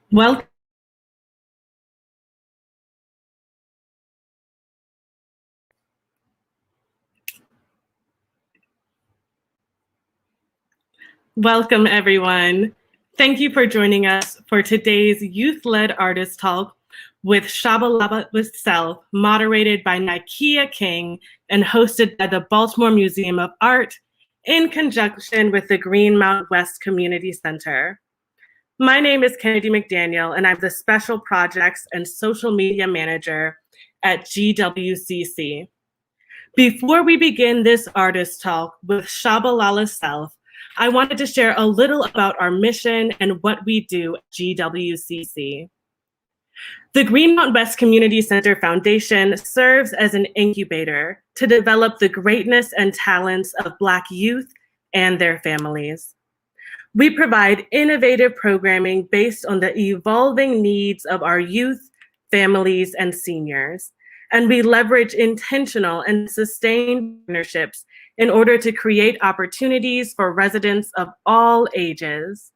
Well, welcome everyone. Thank you for joining us for today's youth-led artist talk with Tschabalala Self, moderated by Nykia King and hosted by the Baltimore Museum of Art in conjunction with the Greenmount West Community Center. My name is Kennedy McDaniel, and I'm the Special Projects and Social Media Manager at GWCC. Before we begin this artist talk with Tschabalala Self, I wanted to share a little about our mission and what we do at GWCC. The Greenmount West Community Center Foundation serves as an incubator to develop the greatness and talents of Black youth and their families. We provide innovative programming based on the evolving needs of our youth, families, and seniors. And we leverage intentional and sustained partnerships in order to create opportunities for residents of all ages.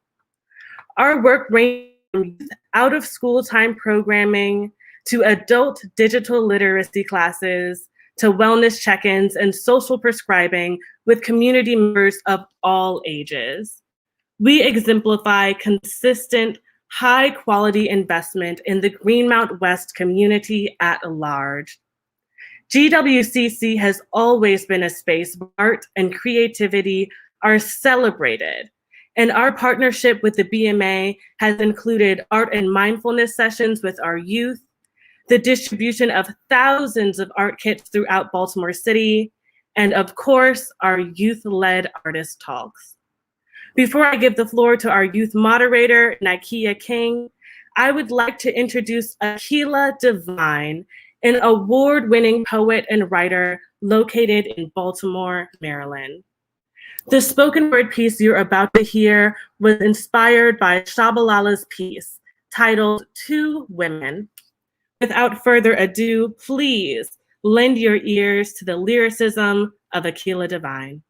Our work ranges from out of school time programming to adult digital literacy classes to wellness check-ins and social prescribing with community members of all ages. We exemplify consistent, high-quality investment in the Greenmount West community at large. GWCC has always been a space where art and creativity are celebrated, and our partnership with the BMA has included art and mindfulness sessions with our youth, the distribution of thousands of art kits throughout Baltimore City, and of course, our youth-led artist talks. Before I give the floor to our youth moderator, Nykia King, I would like to introduce Akilah Divine, an award-winning poet and writer located in Baltimore, Maryland. The spoken word piece you're about to hear was inspired by Tschabalala's piece titled Two Women. Without further ado, please lend your ears to the lyricism of Akilah Divine.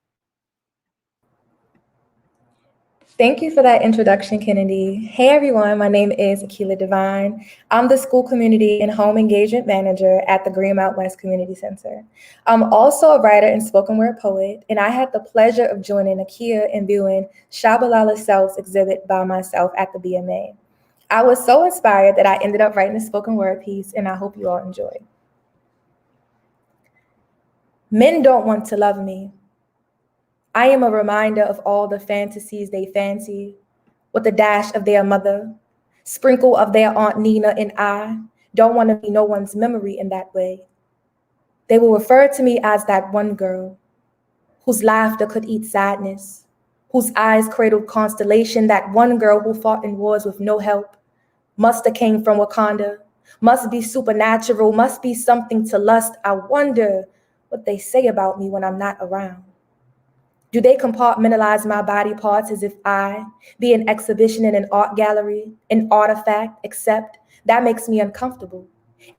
Thank you for that introduction, Kennedy. Hey everyone, my name is Akilah Divine. I'm the School Community and Home Engagement Manager at the Greenmount West Community Center. I'm also a writer and spoken word poet, and I had the pleasure of joining Nykia in viewing Tschabalala Self's exhibit by myself at the BMA. I was so inspired that I ended up writing a spoken word piece, and I hope you all enjoy. Men don't want to love me. I am a reminder of all the fantasies they fancy, with a dash of their mother, sprinkle of their Aunt Nina, and I don't want to be no one's memory in that way. They will refer to me as that one girl whose laughter could eat sadness, whose eyes cradled constellation, that one girl who fought in wars with no help, must have came from Wakanda, must be supernatural, must be something to lust. I wonder what they say about me when I'm not around. Do they compartmentalize my body parts as if I be an exhibition in an art gallery, an artifact, except that makes me uncomfortable.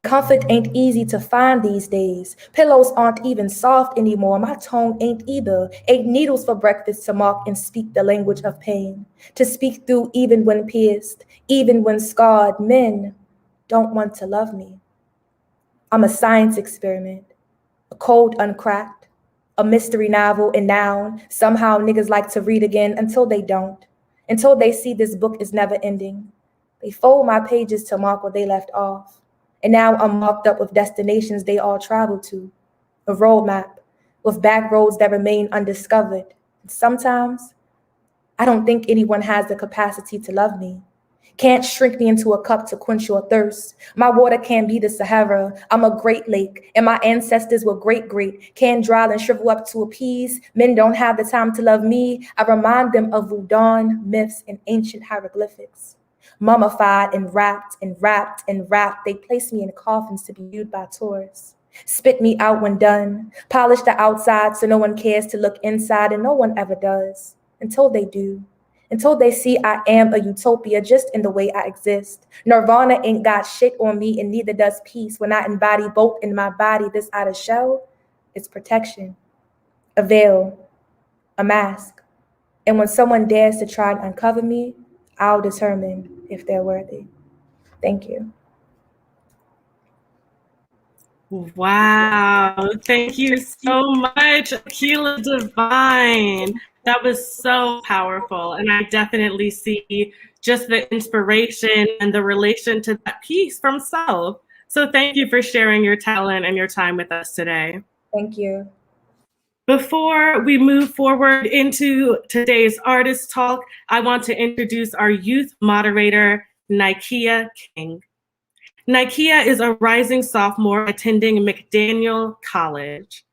Comfort ain't easy to find these days. Pillows aren't even soft anymore. My tone ain't either. 8 needles for breakfast to mark and speak the language of pain. To speak through even when pierced, even when scarred. Men don't want to love me. I'm a science experiment, a code uncracked, a mystery novel, and now somehow niggas like to read again until they don't, until they see this book is never ending. They fold my pages to mark where they left off, and now I'm marked up with destinations they all travel to, a roadmap with back roads that remain undiscovered. And sometimes I don't think anyone has the capacity to love me. Can't shrink me into a cup to quench your thirst. My water can't be the Sahara. I'm a great lake, and my ancestors were great. Can't dry and shrivel up to appease. Men don't have the time to love me. I remind them of voodoo myths and ancient hieroglyphics. Mummified and wrapped. They place me in coffins to be viewed by tourists. Spit me out when done. Polish the outside so no one cares to look inside, and no one ever does. Until they do. Until they see I am a utopia just in the way I exist. Nirvana ain't got shit on me, and neither does peace. When I embody both in my body, this outer shell is protection, a veil, a mask. And when someone dares to try and uncover me, I'll determine if they're worthy. Thank you. Wow, thank you so much, Akilah Divine. That was so powerful, and I definitely see just the inspiration and the relation to that piece from Self. So thank you for sharing your talent and your time with us today. Thank you. Before we move forward into today's artist talk, I want to introduce our youth moderator, Nykia King. Nykia is a rising sophomore attending McDaniel College.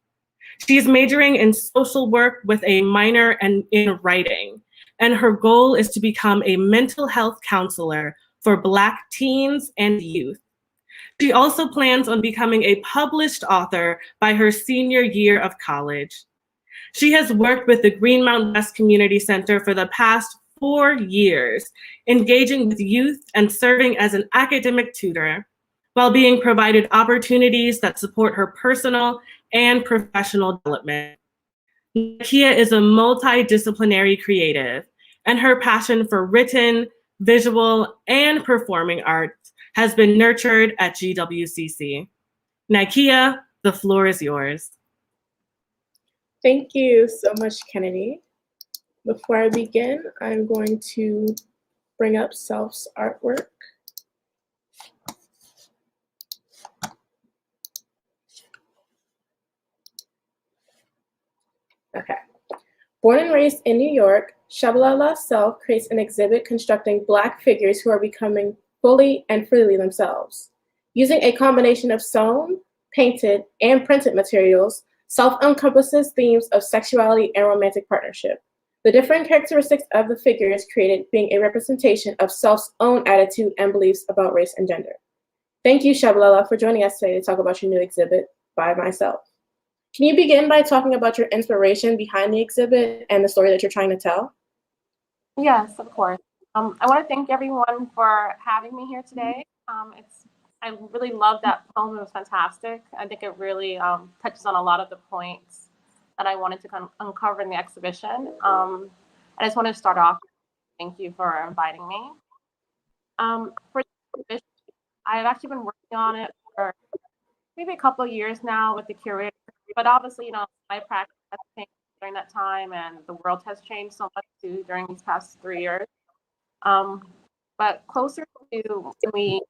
She's majoring in social work with a minor in writing, and her goal is to become a mental health counselor for Black teens and youth. She also plans on becoming a published author by her senior year of college. She has worked with the Greenmount West Community Center for the past 4 years, engaging with youth and serving as an academic tutor, while being provided opportunities that support her personal and professional development. Nykia is a multidisciplinary creative, and her passion for written, visual, and performing arts has been nurtured at GWCC. Nykia, the floor is yours. Thank you so much, Kennedy. Before I begin, I'm going to bring up Self's artwork. Okay. Born and raised in New York, Tschabalala Self creates an exhibit constructing Black figures who are becoming fully and freely themselves. Using a combination of sewn, painted, and printed materials, Self encompasses themes of sexuality and romantic partnership. The different characteristics of the figures created being a representation of Self's own attitude and beliefs about race and gender. Thank you, Tschabalala, for joining us today to talk about your new exhibit, By Myself. Can you begin by talking about your inspiration behind the exhibit and the story that you're trying to tell? Yes, of course. I want to thank everyone for having me here today. I really love that poem. It was fantastic. I think it really touches on a lot of the points that I wanted to kind of uncover in the exhibition. I just want to start off. Thank you for inviting me. For the exhibition, I've actually been working on it for maybe a couple of years now with the curator, but obviously, my practice has changed during that time, and the world has changed so much too during these past 3 years. But closer to when we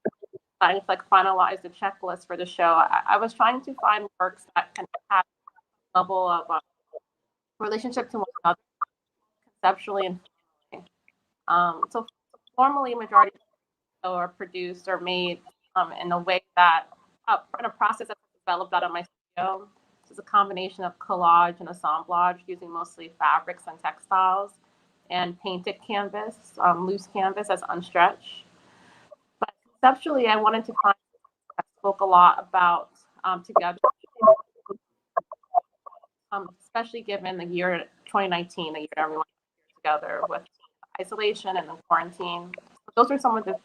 decided to finalize the checklist for the show, I was trying to find works that can have a level of relationship to one another, conceptually and formally. So formally, majority of are produced or made in a way that, in a process that's developed out of my studio. It's a combination of collage and assemblage using mostly fabrics and textiles and painted canvas, loose canvas as unstretched. But conceptually, I wanted to find that spoke a lot about together, especially given the year 2019, the year everyone was together with isolation and quarantine. So those are some of the themes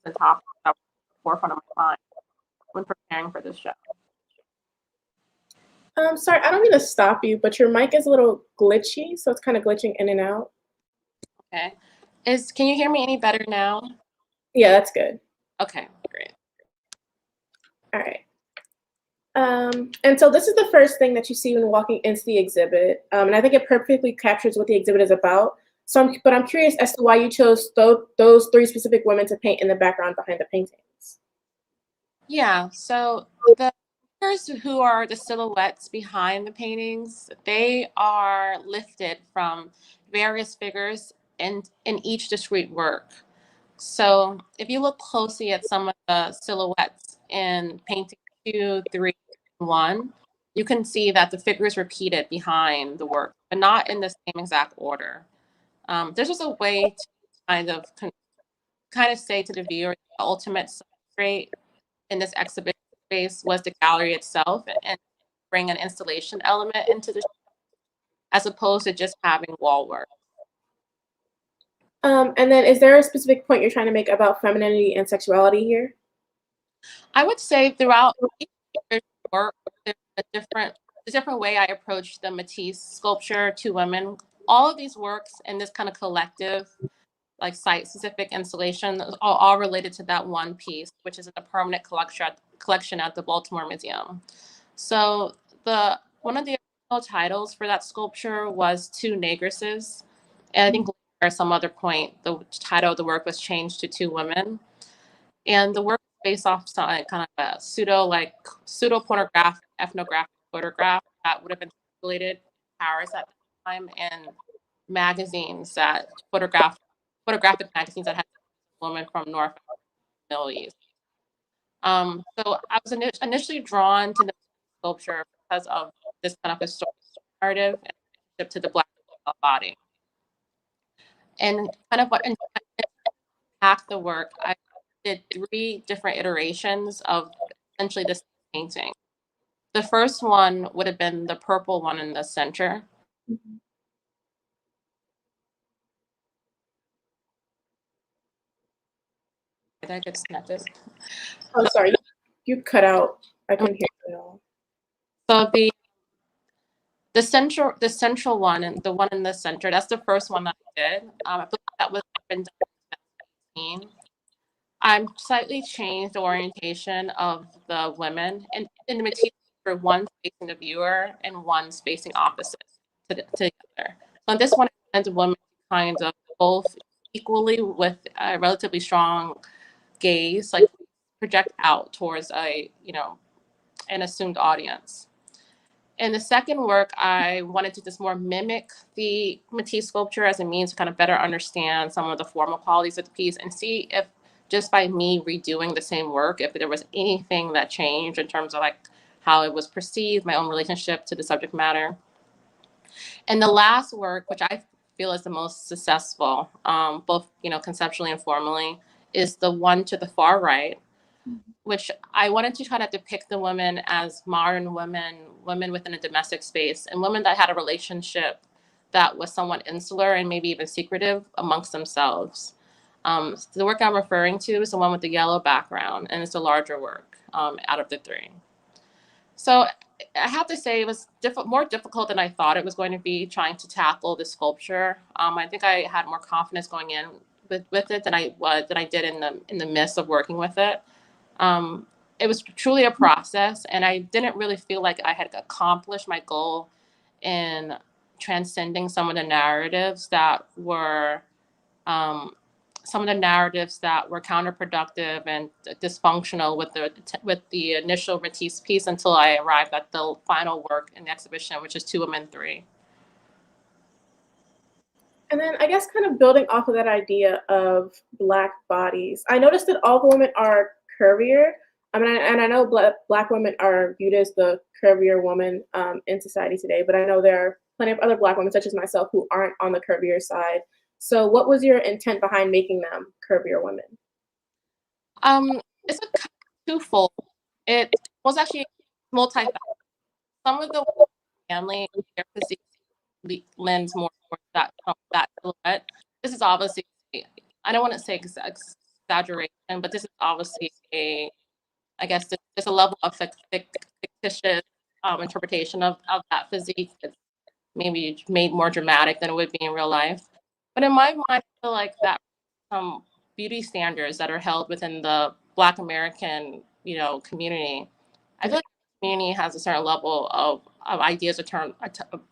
and topics that were at the forefront of my mind when preparing for this show. Sorry, I don't mean to stop you, but your mic is a little glitchy, so it's kind of glitching in and out. Okay. Can you hear me any better now? Yeah, that's good. Okay, great. All right. And so this is the first thing that you see when walking into the exhibit, and I think it perfectly captures what the exhibit is about. But I'm curious as to why you chose those 3 specific women to paint in the background behind the paintings. Yeah, so the figures who are the silhouettes behind the paintings, they are lifted from various figures in each discrete work. So if you look closely at some of the silhouettes in painting 2, 3, and 1, you can see that the figures repeated behind the work, but not in the same exact order. There's just a way to kind of say to the viewer the ultimate substrate in this exhibition space was the gallery itself, and bring an installation element into the show, as opposed to just having wall work. And then is there a specific point you're trying to make about femininity and sexuality here? I would say throughout each work, there's a different way I approach the Matisse sculpture, 2 women. All of these works in this kind of collective like site-specific installation, all related to that one piece, which is in a permanent collection at the Baltimore Museum. So one of the original titles for that sculpture was Two Negresses. And I think at some other point, the title of the work was changed to Two Women. And the work is based off some kind of a pseudo pornographic ethnographic photograph that would have been circulated in Paris at the time, and magazines that photographic magazines that had women from North Middle East. So I was initially drawn to the sculpture because of this kind of historical narrative and relationship to the Black body. And kind of what impacted the work, I did 3 different iterations of essentially this painting. The first one would have been the purple one in the center. Mm-hmm. Did I get disconnected? Oh, sorry, you cut out. I couldn't hear you at all. So the central one, and the one in the center, that's the first one that I did. I believe that was done in 2017. I slightly changed the orientation of the women, and in the material for one facing the viewer and one facing opposite together. So this one, the women kind of both equally with a relatively strong gaze, like project out towards an assumed audience. In the second work, I wanted to just more mimic the Matisse sculpture as a means to kind of better understand some of the formal qualities of the piece and see if just by me redoing the same work, if there was anything that changed in terms of like how it was perceived, my own relationship to the subject matter. And the last work, which I feel is the most successful, both conceptually and formally, is the one to the far right, which I wanted to kind of depict the women as modern women within a domestic space, and women that had a relationship that was somewhat insular and maybe even secretive amongst themselves. So the work I'm referring to is the one with the yellow background, and it's a larger work out of the 3. So I have to say it was more difficult than I thought it was going to be trying to tackle this sculpture. I think I had more confidence going in with it than I did in the midst of working with it. It was truly a process, and I didn't really feel like I had accomplished my goal in transcending some of the narratives that were counterproductive and dysfunctional with the initial Matisse piece until I arrived at the final work in the exhibition, which is Two Women 3. And then I guess kind of building off of that idea of Black bodies, I noticed that all the women are curvier. I mean, and I know Black women are viewed as the curvier woman in society today, but I know there are plenty of other Black women, such as myself, who aren't on the curvier side. So what was your intent behind making them curvier women? It's a twofold. It was actually multi-factorial. Some of the family, their physique lends more towards that silhouette. This is obviously, I don't want to say exaggeration, but this is obviously I guess there's a level of fictitious interpretation of that physique that's maybe made more dramatic than it would be in real life. But in my mind, I feel like that some beauty standards that are held within the Black American, community. I feel like the community has a certain level of ideas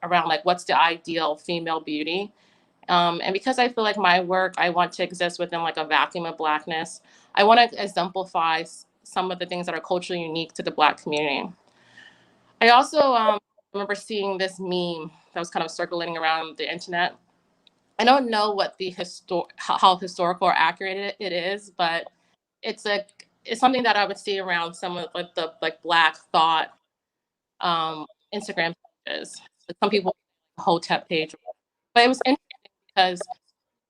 around like what's the ideal female beauty. And because I feel like my work, I want to exist within like a vacuum of Blackness. I want to exemplify some of the things that are culturally unique to the Black community. I also remember seeing this meme that was kind of circulating around the internet. I don't know what how historical or accurate it is, but it's something that I would see around some of like the Black thought Instagram pages. Some people Hotep page, but it was interesting because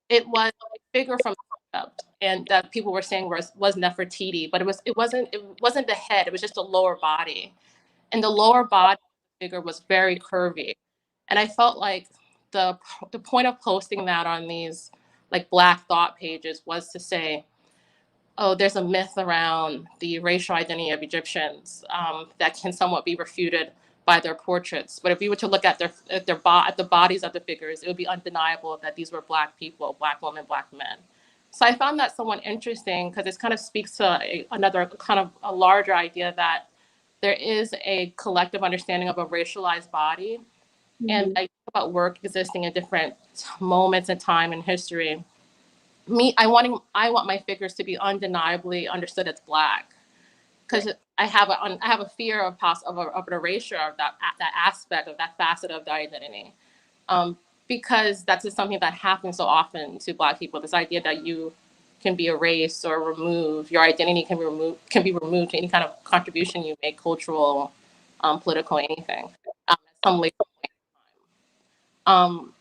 it was a figure from Egypt, and that people were saying was Nefertiti, but it wasn't the head. It was just the lower body, and the lower body figure was very curvy, and I felt like the point of posting that on these like Black thought pages was to say, oh, there's a myth around the racial identity of Egyptians that can somewhat be refuted by their portraits. But if we were to look at at the bodies of the figures, it would be undeniable that these were Black people, Black women, Black men. So I found that somewhat interesting because it kind of speaks to another kind of a larger idea that there is a collective understanding of a racialized body. Mm-hmm. And I think about work existing in different moments in time in history. I want my figures to be undeniably understood as Black, because I have a fear of an erasure of that aspect of that facet of the identity, because that's just something that happens so often to Black people. This idea that you can be erased or removed, your identity can be removed to any kind of contribution you make, cultural, political, anything, at some later point in time.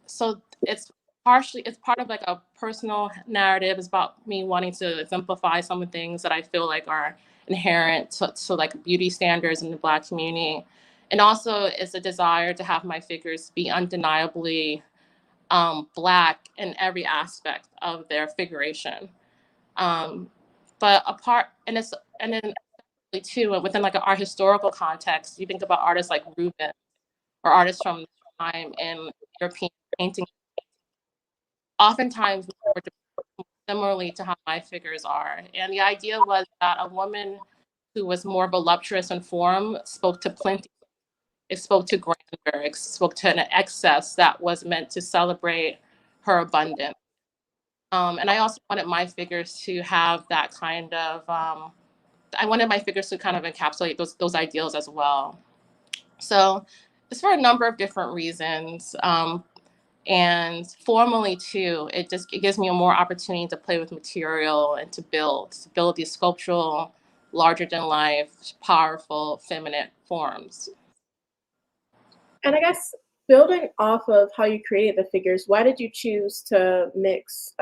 So it's part of like a personal narrative. It's about me wanting to exemplify some of the things that I feel like are inherent to like beauty standards in the Black community. And also it's a desire to have my figures be undeniably Black in every aspect of their figuration. But and then too, within like our historical context, you think about artists like Rubens or artists from the time in European painting. Oftentimes were similarly to how my figures are. And the idea was that a woman who was more voluptuous in form spoke to plenty. It spoke to grandeur. It spoke to an excess that was meant to celebrate her abundance. And I also wanted my figures to have that kind of, I wanted my figures to kind of encapsulate those ideals as well. So it's for a number of different reasons. And formally too, it gives me a more opportunity to play with material and to build these sculptural, larger than life, powerful, feminine forms. And I guess building off of how you created the figures, why did you choose to mix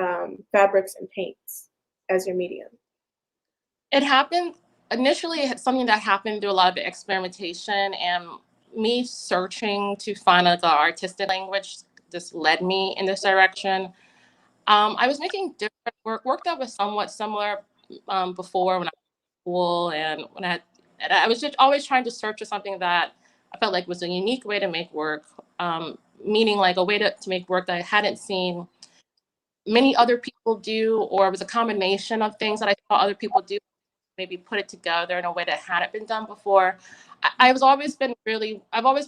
fabrics and paints as your medium? It happened initially. It's something that happened through a lot of the experimentation and me searching to find like an artistic language. This led me in this direction. I was making different work that was somewhat similar before when I was in school, and I was just always trying to search for something that I felt like was a unique way to make work, meaning like a way to make work that I hadn't seen many other people do, or it was a combination of things that I saw other people do, maybe put it together in a way that hadn't been done before. I've always been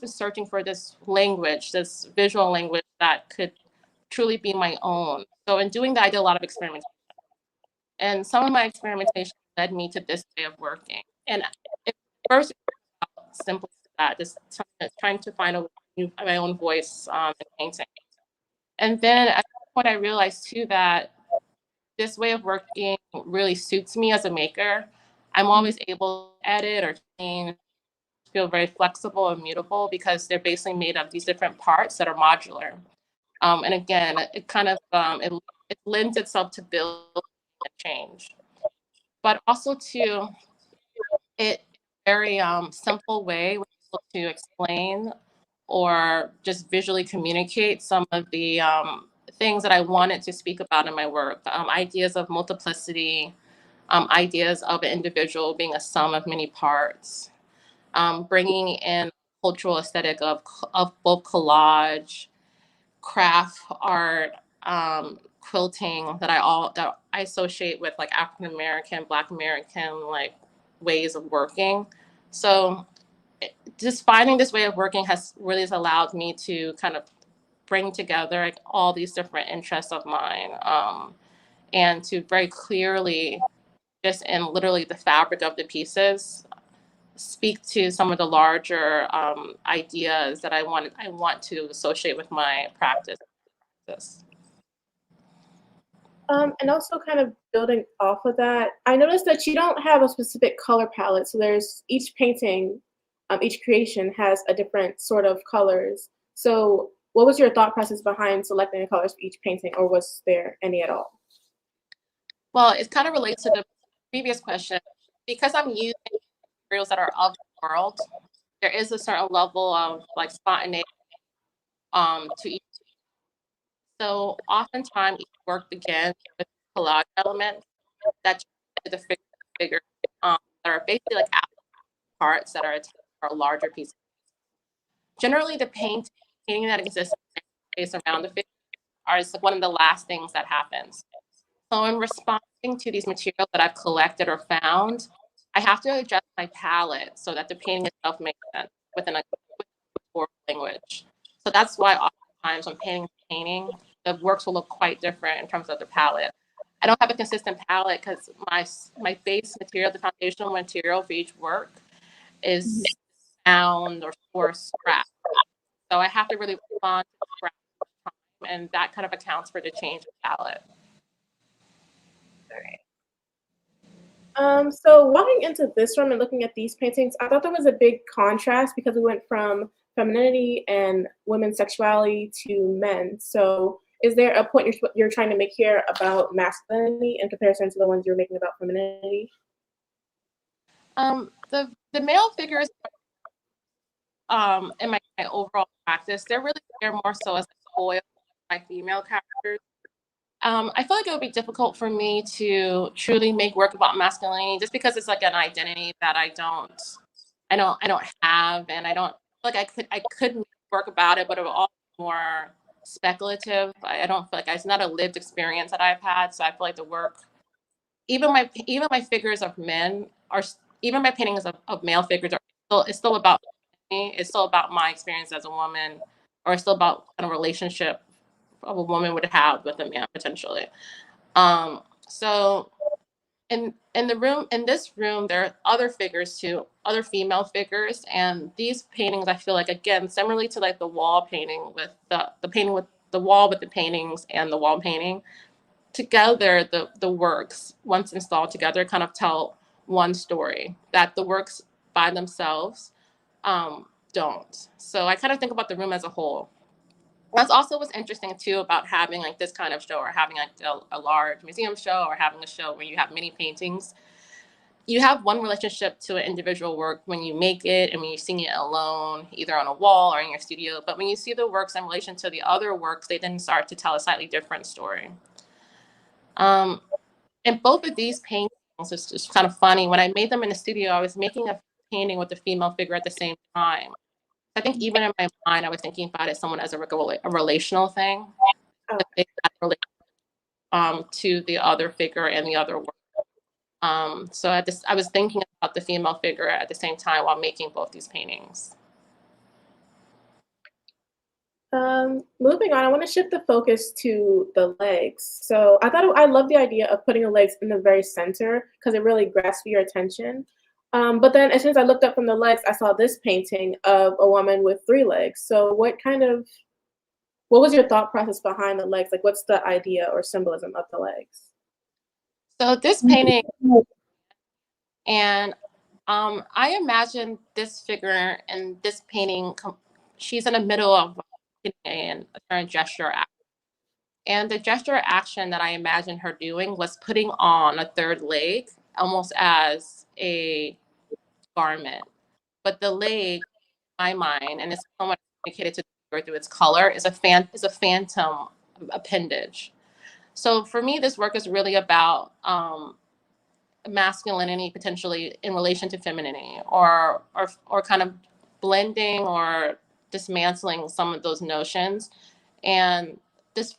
searching for this language, this visual language that could truly be my own. So in doing that, I did a lot of experimentation. And some of my experimentation led me to this way of working. And first, simple as that, just trying to find my own voice in painting. And then at that point, I realized too that this way of working really suits me as a maker. I'm always able to edit or change, feel very flexible and mutable because they're basically made of these different parts that are modular. And again, it kind of it lends itself to build and change, but also to it very simple way to explain or just visually communicate some of the things that I wanted to speak about in my work. Ideas of multiplicity, ideas of an individual being a sum of many parts, bringing in cultural aesthetic of both collage, craft art, quilting that I associate with like African American, Black American like ways of working. So just finding this way of working has really allowed me to kind of bring together like all these different interests of mine, and to very clearly, just in literally the fabric of the pieces, speak to some of the larger ideas that I want to associate with my practice. And also kind of building off of that, I noticed that you don't have a specific color palette. So there's each painting, each creation has a different sort of colors. So what was your thought process behind selecting the colors for each painting, or was there any at all? Well, it kind of relates to the previous question. Because I'm using materials that are of the world, there is a certain level of like spontaneity to each. So oftentimes each work begins with collage elements that the figures that are basically like parts that are attached to a larger piece of generally the painting that exists based around the figure is one of the last things that happens. So in responding to these materials that I've collected or found, I have to adjust my palette so that the painting itself makes sense within a language. So that's why oftentimes when painting, the works will look quite different in terms of the palette. I don't have a consistent palette because my base material, the foundational material for each work is sound or scratch. So I have to really respond to scratch time, and that kind of accounts for the change of palette. All right. So walking into this room and looking at these paintings, I thought there was a big contrast because we went from femininity and women's sexuality to men. So is there a point you're trying to make here about masculinity in comparison to the ones you're making about femininity? The male figures in my overall practice, they're really there more so as a foil my female characters. I feel like it would be difficult for me to truly make work about masculinity just because it's like an identity that I don't have, and I don't feel like I could make work about it, but it would all be more speculative. I don't feel like it's not a lived experience that I've had, so I feel like the work, even my figures of men are, even my paintings of male figures it's still about me. It's still about my experience as a woman, or it's still about kind of relationship of a woman would have with a man potentially. So in this room, there are other figures too, other female figures, and these paintings I feel like, again, similarly to like the wall painting with the painting with the wall with the paintings and the wall painting together, the works once installed together kind of tell one story that the works by themselves don't. So I kind of think about the room as a whole. That's also what's interesting too about having like this kind of show, or having like a large museum show, or having a show where you have many paintings. You have one relationship to an individual work when you make it and when you're seeing it alone, either on a wall or in your studio. But when you see the works in relation to the other works, they then start to tell a slightly different story. And both of these paintings, it's just kind of funny. When I made them in the studio, I was making a painting with a female figure at the same time. I think even in my mind, I was thinking about it someone as a relational thing, to the other figure and the other work. So I was thinking about the female figure at the same time while making both these paintings. Moving on, I want to shift the focus to the legs. So I love the idea of putting the legs in the very center because it really grasps your attention. But then as soon as I looked up from the legs, I saw this painting of a woman with 3 legs. So what was your thought process behind the legs? Like, what's the idea or symbolism of the legs? So this painting, and I imagine this figure in this painting, she's in the middle of a certain gesture action. And the gesture action that I imagine her doing was putting on a 3rd leg, almost as a garment. But the leg, in my mind, and it's somewhat communicated to the figure through its color, is a phantom appendage. So for me, this work is really about masculinity potentially in relation to femininity, or kind of blending or dismantling some of those notions. And this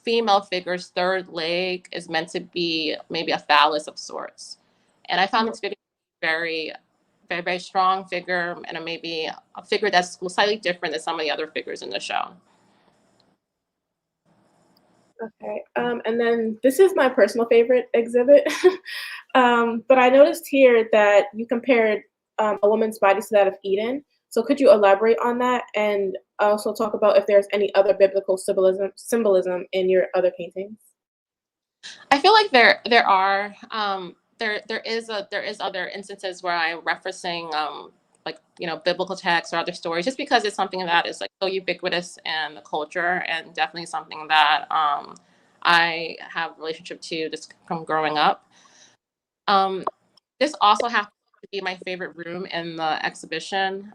female figure's 3rd leg is meant to be maybe a phallus of sorts. And I found this figure very, very, very strong figure, and maybe a figure that's slightly different than some of the other figures in the show. Okay, and then this is my personal favorite exhibit. But I noticed here that you compared a woman's body to that of Eden. So could you elaborate on that, and also talk about if there's any other biblical symbolism in your other paintings? I feel like there are there is other instances where I'm referencing like, you know, biblical texts or other stories, just because it's something that is like so ubiquitous in the culture, and definitely something that I have a relationship to just from growing up. This also happens to be my favorite room in the exhibition.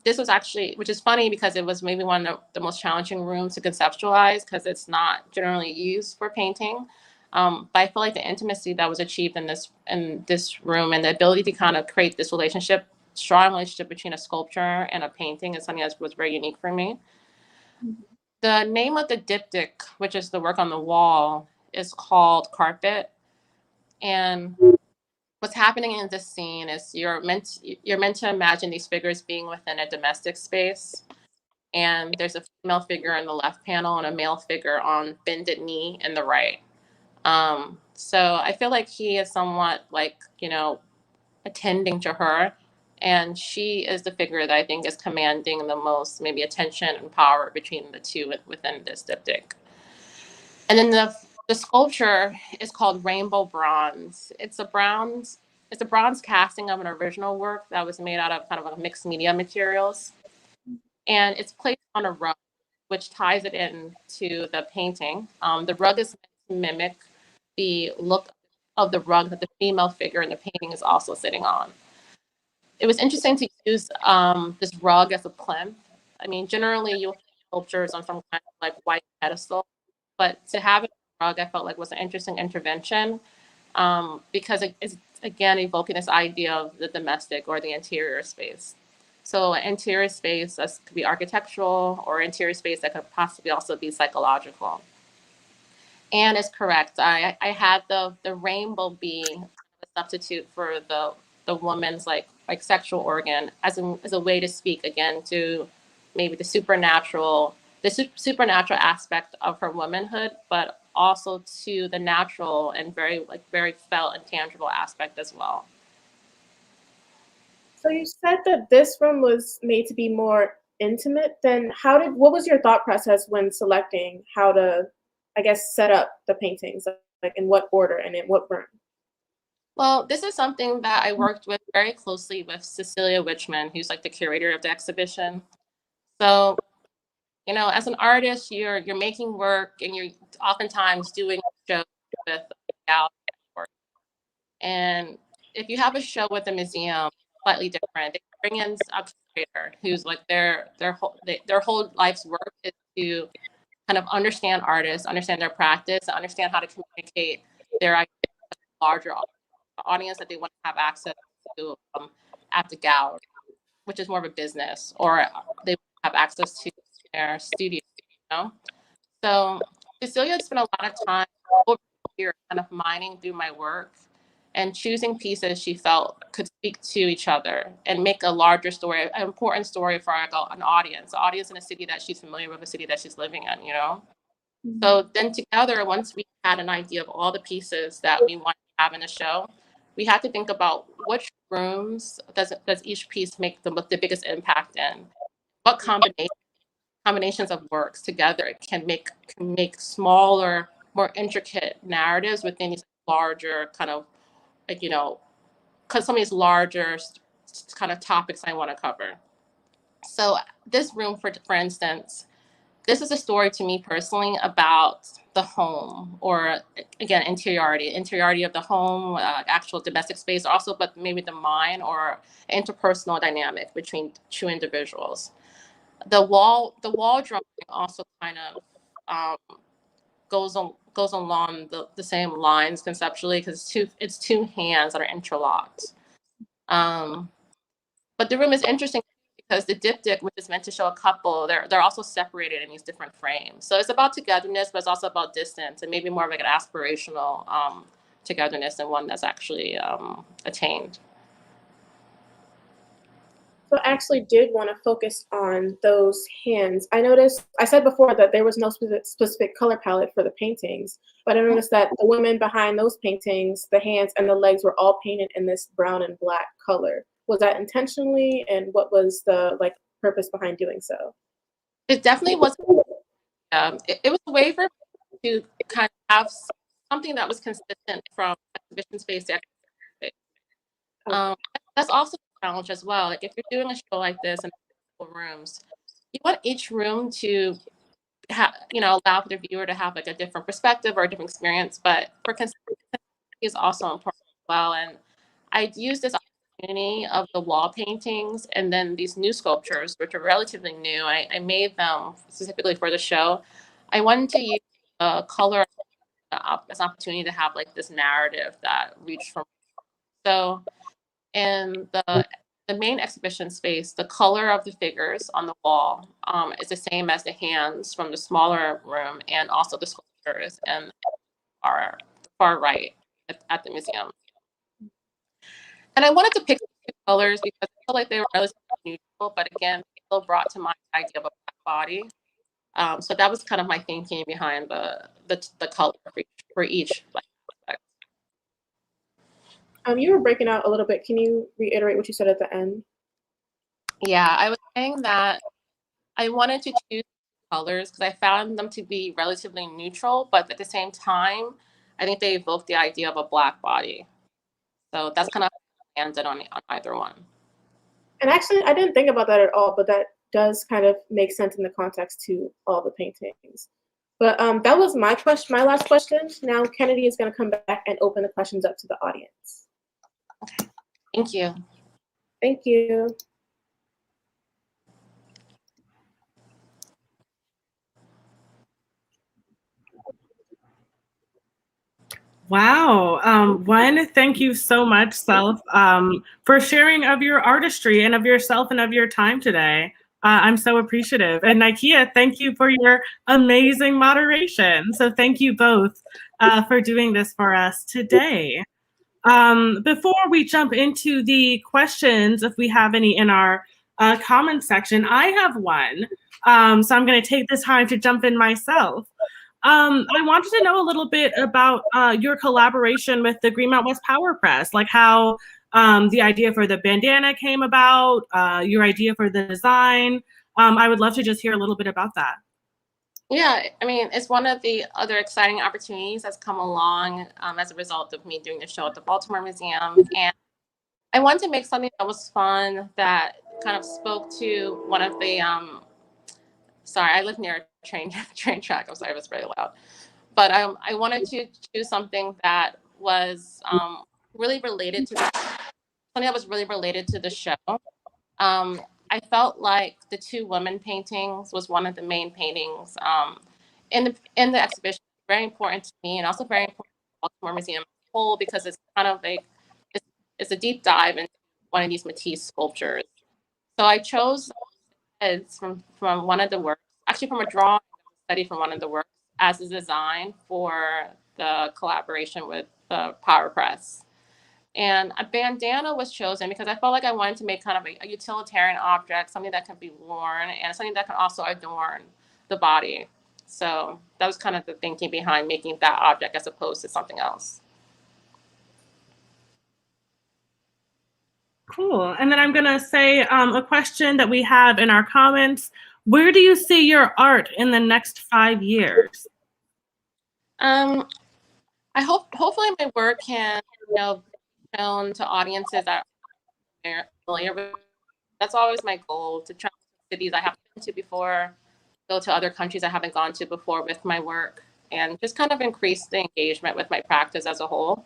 This was actually, which is funny because it was maybe one of the most challenging rooms to conceptualize because it's not generally used for painting. But I feel like the intimacy that was achieved in this room, and the ability to kind of create this relationship strong relationship between a sculpture and a painting is something that was very unique for me. The name of the diptych, which is the work on the wall, is called Carpet. And what's happening in this scene is you're meant to imagine these figures being within a domestic space. And there's a female figure in the left panel and a male figure on bended knee in the right. So I feel like he is somewhat like, attending to her. And she is the figure that I think is commanding the most maybe attention and power between the two within this diptych. And then the sculpture is called Rainbow Bronze. It's a bronze casting of an original work that was made out of kind of mixed media materials. And it's placed on a rug, which ties it into the painting. The rug is meant to mimic the look of the rug that the female figure in the painting is also sitting on. It was interesting to use this rug as a plinth. I mean, generally you'll see sculptures on some kind of like white pedestal, but to have it on a rug, I felt like was an interesting intervention because it's again evoking this idea of the domestic or the interior space. So an interior space that could be architectural or interior space that could possibly also be psychological. And it's correct. I had the rainbow being a substitute for the woman's like sexual organ as a way to speak again to maybe the supernatural aspect of her womanhood, but also to the natural and very felt and tangible aspect as well. So you said that this room was made to be more intimate. Then what was your thought process when selecting how to, I guess, set up the paintings, like in what order and in what room? Well, this is something that I worked with very closely with Cecilia Wichman, who's like the curator of the exhibition. So, as an artist, you're making work and you're oftentimes doing shows with a gallery. And if you have a show with a museum, slightly different. They bring in a curator who's like their whole life's work is to kind of understand artists, understand their practice, understand how to communicate their ideas to a larger audience that they want to have access to at the gallery, which is more of a business, or they have access to their studio. So Cecilia spent a lot of time over the year kind of mining through my work and choosing pieces she felt could speak to each other and make a larger story, an important story for an audience in a city that she's familiar with, a city that she's living in, Mm-hmm. So then together, once we had an idea of all the pieces that we wanted to have in the show, we had to think about which rooms does each piece make the biggest impact in, what combinations of works together can make smaller, more intricate narratives within these larger kind of because some of these larger kind of topics I want to cover. So this room, for instance, this is a story to me personally about the home, or again, interiority of the home, actual domestic space, also, but maybe the mind or interpersonal dynamic between two individuals. The wall drawing also kind of goes along the same lines conceptually because it's two hands that are interlocked. But the room is interesting because the diptych, which is meant to show a couple, they're also separated in these different frames. So it's about togetherness, but it's also about distance and maybe more of like an aspirational togetherness and one that's actually attained. So I actually did want to focus on those hands. I said before that there was no specific color palette for the paintings, but I noticed that the women behind those paintings, the hands and the legs were all painted in this brown and black color. Was that intentionally, and what was the purpose behind doing so? It definitely was. It was a way for me to kind of have something that was consistent from exhibition space to exhibition space. That's also a challenge as well. Like if you're doing a show like this in multiple rooms, you want each room to allow the viewer to have like a different perspective or a different experience. But for consistency is also important as well. And I used this opportunity of the wall paintings and then these new sculptures, which are relatively new. I made them specifically for the show. I wanted to use color as an opportunity to have like this narrative that reached from. So in the the main exhibition space, the color of the figures on the wall is the same as the hands from the smaller room, and also the sculptures and are far right at the museum. And I wanted to pick two colors because I feel like they were relatively neutral, but again, still brought to mind the idea of a black body. So that was kind of my thinking behind the color for each aspect. You were breaking out a little bit. Can you reiterate what you said at the end? Yeah, I was saying that I wanted to choose colors because I found them to be relatively neutral, but at the same time, I think they evoke the idea of a black body. So that's kind of how I landed on either one. And actually, I didn't think about that at all, but that does kind of make sense in the context to all the paintings. But that was my last question. Now Kennedy is going to come back and open the questions up to the audience. Okay. Thank you. Thank you. Wow. One, thank you so much, Self, for sharing of your artistry and of yourself and of your time today. I'm so appreciative. And Nykia, thank you for your amazing moderation. So thank you both for doing this for us today. Before we jump into the questions, if we have any in our comment section, I have one. So I'm going to take this time to jump in myself. I wanted to know a little bit about your collaboration with the Greenmount West Power Press, like how the idea for the bandana came about, your idea for the design. I would love to just hear a little bit about that. Yeah, I mean, it's one of the other exciting opportunities that's come along as a result of me doing the show at the Baltimore Museum. And I wanted to make something that was fun, that kind of spoke to one of the, sorry, I live near a train track. I'm sorry, it was very loud. But I wanted to choose something that was really related to the show. I felt like the two women paintings was one of the main paintings in the exhibition. Very important to me, and also very important to the Baltimore Museum as a whole, because it's kind of like it's a deep dive into one of these Matisse sculptures. So I chose heads from one of the works, actually from a drawing study from one of the works, as a design for the collaboration with the Power Press. And a bandana was chosen because I felt like I wanted to make kind of a utilitarian object, something that can be worn and something that can also adorn the body. So that was kind of the thinking behind making that object as opposed to something else. Cool. And then I'm going to say a question that we have in our comments. Where do you see your art in the next 5 years? Hopefully my work can, be shown to audiences that are familiar with. That's always my goal, to travel to cities I haven't been to before, go to other countries I haven't gone to before with my work, and just kind of increase the engagement with my practice as a whole.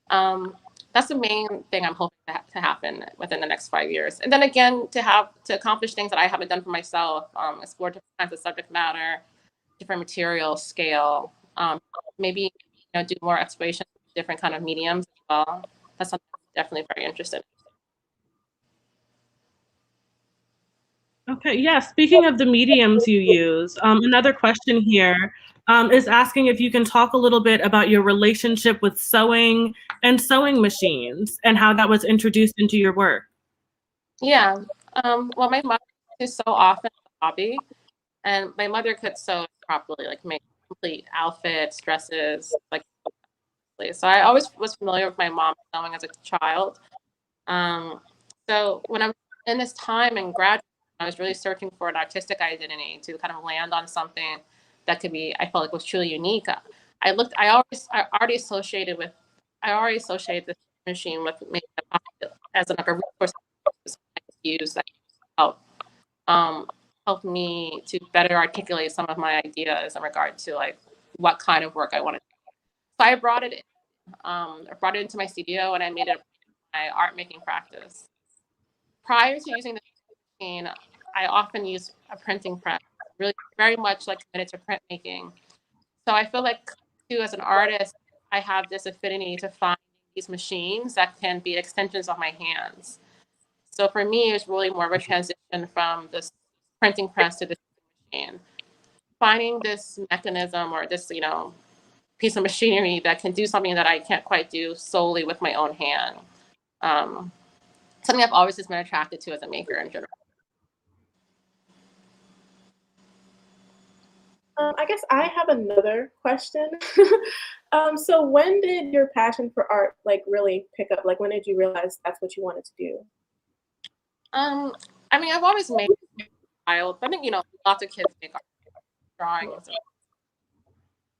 That's the main thing I'm hoping to happen within the next 5 years. And then again, to accomplish things that I haven't done for myself, explore different kinds of subject matter, different material, scale, maybe do more exploration of different kind of mediums as well. That's something I'm definitely very interested in. Okay, yeah, speaking of the mediums you use, another question here is asking if you can talk a little bit about your relationship with sewing and sewing machines and how that was introduced into your work. Yeah, well, my mother is so often a hobby, and my mother could sew properly, like make complete outfits, dresses, like. So I always was familiar with my mom sewing as a child. So when I'm in this time in graduate, I was really searching for an artistic identity to kind of land on something that could be, I felt like was truly unique. I already associated this machine with maybe as like a resource I could use that helped me to better articulate some of my ideas in regard to like what kind of work I wanted to do. So I brought it into my studio, and I made it my art making practice. Prior to using the machine, I often use a printing press, really very much like committed to printmaking. So I feel like too, as an artist, I have this affinity to find these machines that can be extensions of my hands. So for me, it was really more of a transition from this printing press to this machine. Finding this mechanism or this, piece of machinery that can do something that I can't quite do solely with my own hand. Something I've always just been attracted to as a maker in general. I guess I have another question. So when did your passion for art really pick up? Like when did you realize that's what you wanted to do? I've always made child. I think lots of kids make art, drawings,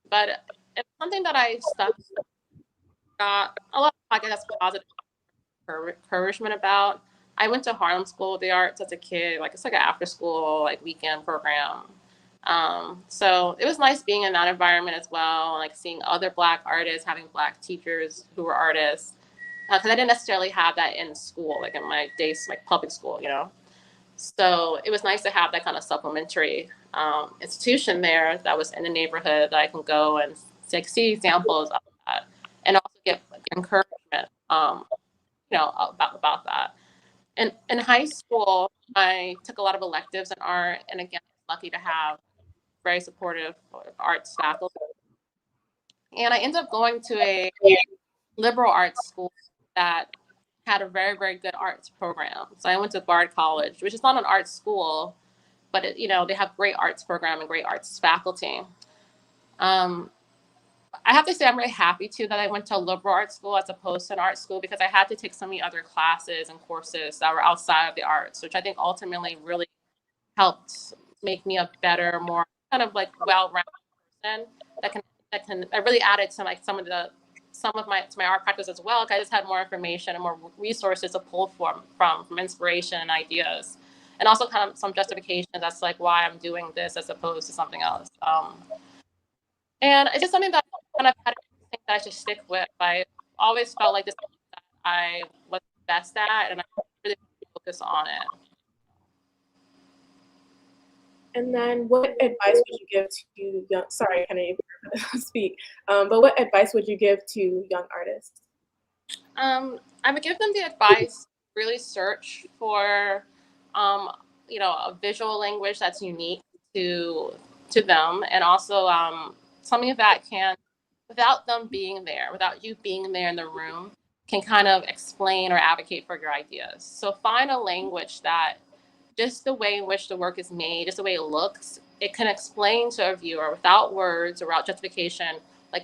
but it's something that I got a lot of, I guess, positive encouragement about. I went to Harlem School of the Arts as a kid. It's like an after school weekend program. So it was nice being in that environment as well, seeing other Black artists, having Black teachers who were artists, because I didn't necessarily have that in school, in my days, public school, So it was nice to have that kind of supplementary institution there that was in the neighborhood that I can go and see examples of that, and also get encouragement, about that. And in high school, I took a lot of electives in art, and again, I was lucky to have very supportive arts faculty. And I ended up going to a liberal arts school that had a very, very good arts program. So I went to Bard College, which is not an arts school, but they have great arts program and great arts faculty. I have to say I'm really happy too that I went to a liberal arts school as opposed to an art school, because I had to take so many other classes and courses that were outside of the arts, which I think ultimately really helped make me a better, more kind of well-rounded person that really added to some of my art practice as well. I just had more information and more resources to pull from inspiration and ideas, and also kind of some justification that's why I'm doing this as opposed to something else. And it's just something that I kind of had to think that I should stick with. I always felt like this is something that I was best at, and I really focus on it. And then what advice would you give to young, sorry, I can't even speak, but what advice would you give to young artists? I would give them the advice, really search for, a visual language that's unique to them, and also something that can, without them being there, without you being there in the room, can kind of explain or advocate for your ideas. So find a language that just the way in which the work is made, just the way it looks, it can explain to a viewer without words or without justification,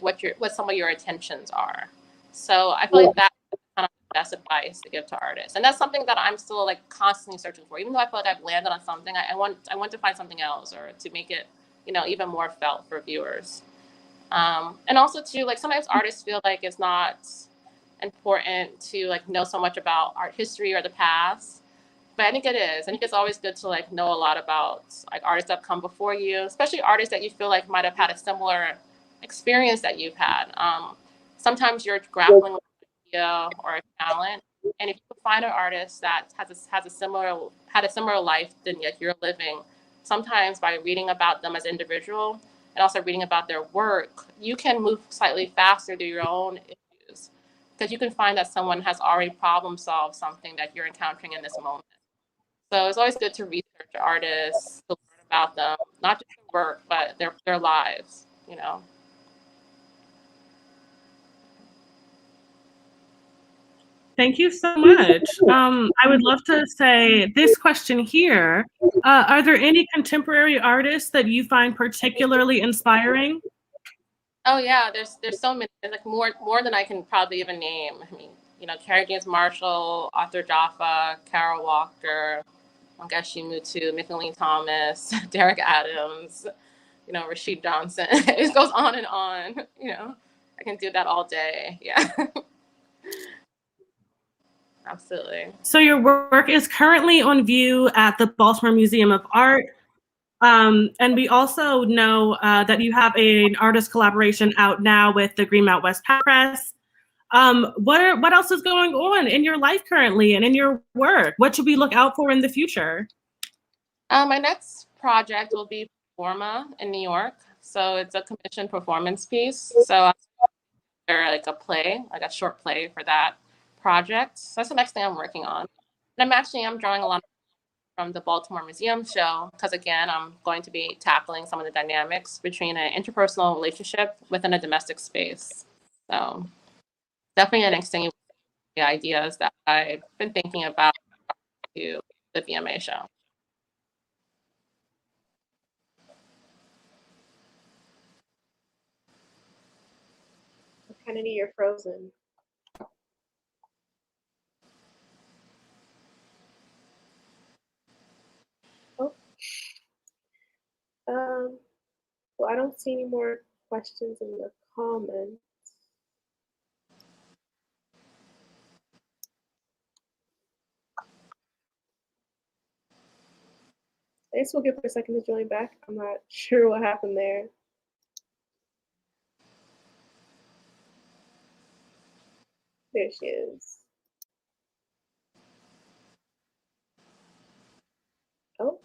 what some of your intentions are. So I feel like that's kind of the best advice to give to artists, and that's something that I'm still constantly searching for. Even though I feel like I've landed on something, I want to find something else, or to make it even more felt for viewers. And also too, sometimes artists feel like it's not important to know so much about art history or the past. But I think it is. I think it's always good to know a lot about artists that have come before you, especially artists that you feel might have had a similar experience that you've had. Sometimes you're grappling with an idea or a talent, and if you find an artist that had a similar life than you're living, sometimes by reading about them as an individual and also reading about their work, you can move slightly faster through your own issues, because you can find that someone has already problem solved something that you're encountering in this moment. So it's always good to research artists, to learn about them, not just their work, but their lives, Thank you so much. I would love to say this question here. Are there any contemporary artists that you find particularly inspiring? Oh yeah, there's so many. There's more than I can probably even name. I mean, Kara James Marshall, Arthur Jaffa, Carol Walker, Wangechi Mutu, Micheline Thomas, Derek Adams, Rashid Johnson. It goes on and on. I can do that all day. Yeah. Absolutely. So your work is currently on view at the Baltimore Museum of Art. And we also know that you have an artist collaboration out now with the Greenmount West Press. What else is going on in your life currently and in your work? What should we look out for in the future? My next project will be Forma in New York. So it's a commissioned performance piece. So a play, a short play for that project. So that's the next thing I'm working on. And I'm drawing a lot from the Baltimore Museum show, because again, I'm going to be tackling some of the dynamics between an interpersonal relationship within a domestic space. So definitely an extenuating the ideas that I've been thinking about to the VMA show. Kennedy, you're frozen. Oh. Well, I don't see any more questions in the comments. I guess we'll give her a second to join back. I'm not sure what happened there. There she is. Oh.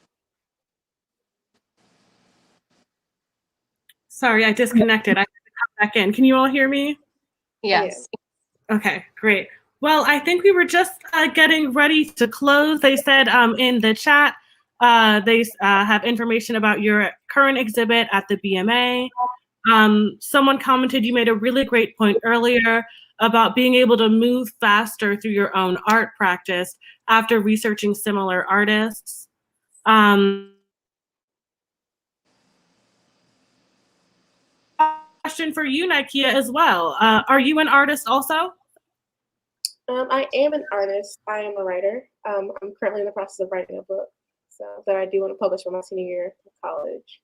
Sorry, I disconnected. I have to come back in. Can you all hear me? Yes. Yeah. Okay, great. Well, I think we were just getting ready to close. They said in the chat, they have information about your current exhibit at the BMA. Someone commented you made a really great point earlier about being able to move faster through your own art practice after researching similar artists. Question for you, Nykia, as well. Are you an artist also? I am an artist. I am a writer. I'm currently in the process of writing a book, so that I do want to publish for my senior year of college.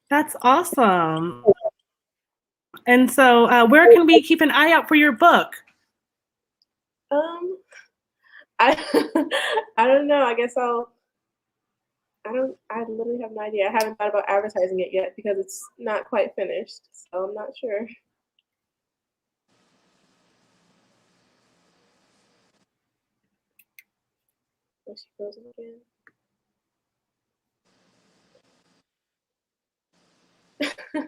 That's awesome. And so where can we keep an eye out for your book? I I don't know. I guess I literally have no idea. I haven't thought about advertising it yet because it's not quite finished. So I'm not sure. Oh, she frozen again. I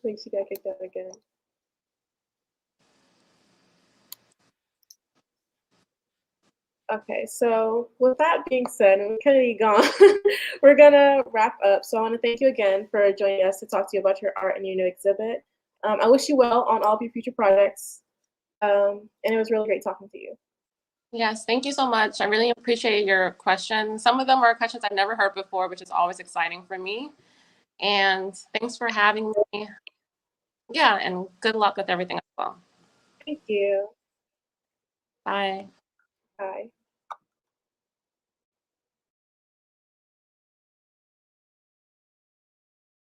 think she got kicked out again. Okay, so with that being said, and we're kind of gone, we're gonna wrap up. So I want to thank you again for joining us to talk to you about your art and your new exhibit. I wish you well on all of your future projects, and it was really great talking to you. Yes, thank you so much. I really appreciate your questions. Some of them are questions I've never heard before, which is always exciting for me. And thanks for having me. Yeah, and good luck with everything as well. Thank you. Bye. Bye.